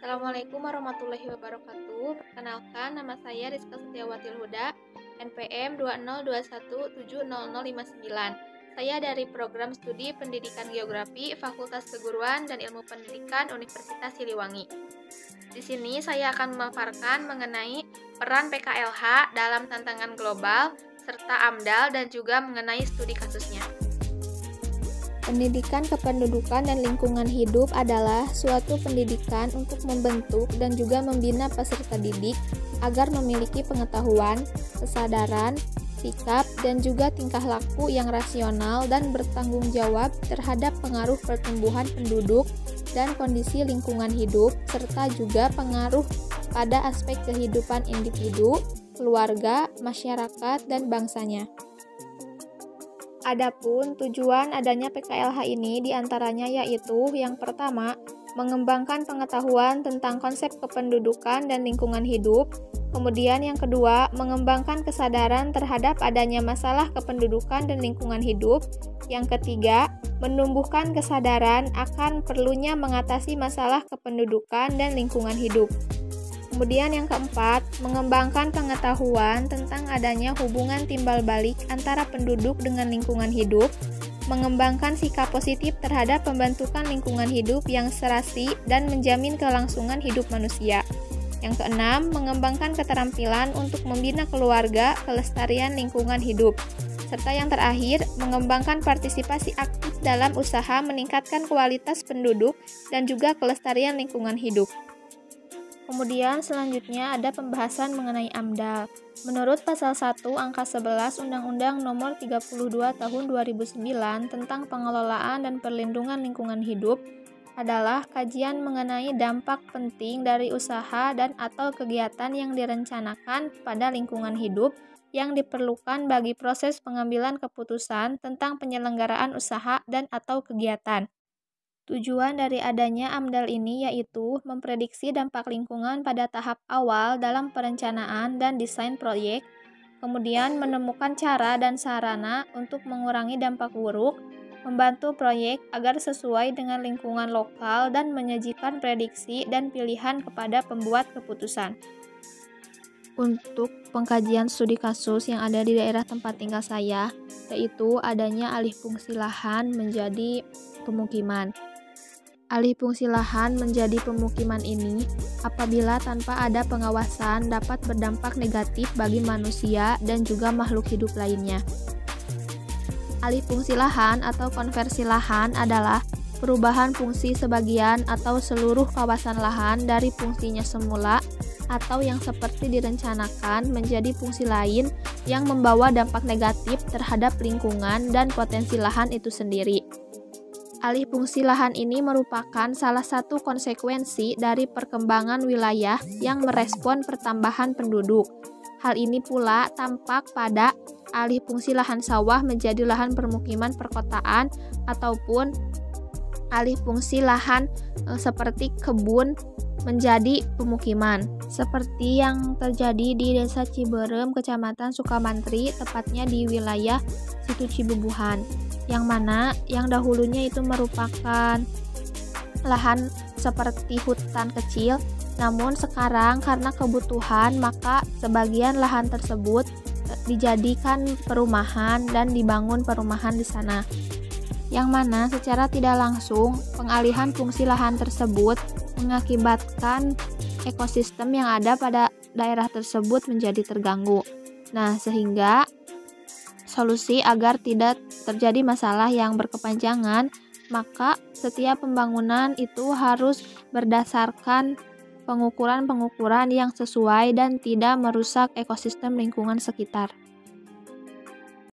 Assalamualaikum warahmatullahi wabarakatuh. Perkenalkan, nama saya Rizka Setiawati Huda, NPM 2021700059. Saya dari Program Studi Pendidikan Geografi Fakultas Keguruan dan Ilmu Pendidikan Universitas Siliwangi. Di sini saya akan memaparkan mengenai peran PKLH dalam tantangan global, serta AMDAL dan juga mengenai studi kasusnya. Pendidikan kependudukan dan lingkungan hidup adalah suatu pendidikan untuk membentuk dan juga membina peserta didik agar memiliki pengetahuan, kesadaran, sikap, dan juga tingkah laku yang rasional dan bertanggung jawab terhadap pengaruh pertumbuhan penduduk dan kondisi lingkungan hidup, serta juga pengaruh pada aspek kehidupan individu, keluarga, masyarakat, dan bangsanya. Adapun tujuan adanya PKLH ini diantaranya yaitu yang pertama, mengembangkan pengetahuan tentang konsep kependudukan dan lingkungan hidup. Kemudian yang kedua, mengembangkan kesadaran terhadap adanya masalah kependudukan dan lingkungan hidup. Yang ketiga, menumbuhkan kesadaran akan perlunya mengatasi masalah kependudukan dan lingkungan hidup. Kemudian yang keempat, mengembangkan pengetahuan tentang adanya hubungan timbal balik antara penduduk dengan lingkungan hidup, mengembangkan sikap positif terhadap pembentukan lingkungan hidup yang serasi dan menjamin kelangsungan hidup manusia. Yang keenam, mengembangkan keterampilan untuk membina keluarga, kelestarian lingkungan hidup. Serta yang terakhir, mengembangkan partisipasi aktif dalam usaha meningkatkan kualitas penduduk dan juga kelestarian lingkungan hidup. Kemudian selanjutnya ada pembahasan mengenai AMDAL. Menurut pasal 1 angka 11 Undang-Undang Nomor 32 Tahun 2009 tentang pengelolaan dan perlindungan lingkungan hidup adalah kajian mengenai dampak penting dari usaha dan atau kegiatan yang direncanakan pada lingkungan hidup yang diperlukan bagi proses pengambilan keputusan tentang penyelenggaraan usaha dan atau kegiatan. Tujuan dari adanya AMDAL ini yaitu memprediksi dampak lingkungan pada tahap awal dalam perencanaan dan desain proyek, kemudian menemukan cara dan sarana untuk mengurangi dampak buruk, membantu proyek agar sesuai dengan lingkungan lokal dan menyajikan prediksi dan pilihan kepada pembuat keputusan. Untuk pengkajian studi kasus yang ada di daerah tempat tinggal saya, yaitu adanya alih fungsi lahan menjadi pemukiman. Alih fungsi lahan menjadi pemukiman ini apabila tanpa ada pengawasan dapat berdampak negatif bagi manusia dan juga makhluk hidup lainnya. Alih fungsi lahan atau konversi lahan adalah perubahan fungsi sebagian atau seluruh kawasan lahan dari fungsinya semula atau yang seperti direncanakan menjadi fungsi lain yang membawa dampak negatif terhadap lingkungan dan potensi lahan itu sendiri. Alih fungsi lahan ini merupakan salah satu konsekuensi dari perkembangan wilayah yang merespon pertambahan penduduk. Hal ini pula tampak pada alih fungsi lahan sawah menjadi lahan permukiman perkotaan ataupun alih fungsi lahan seperti kebun menjadi pemukiman. Seperti yang terjadi di Desa Ciberem, Kecamatan Sukamantri, tepatnya di wilayah Situ Cibubuhan, yang mana yang dahulunya itu merupakan lahan seperti hutan kecil, namun sekarang karena kebutuhan maka sebagian lahan tersebut dijadikan perumahan dan dibangun perumahan di sana, yang mana secara tidak langsung pengalihan fungsi lahan tersebut mengakibatkan ekosistem yang ada pada daerah tersebut menjadi terganggu. Nah, sehingga solusi agar tidak terjadi masalah yang berkepanjangan, maka setiap pembangunan itu harus berdasarkan pengukuran-pengukuran yang sesuai dan tidak merusak ekosistem lingkungan sekitar.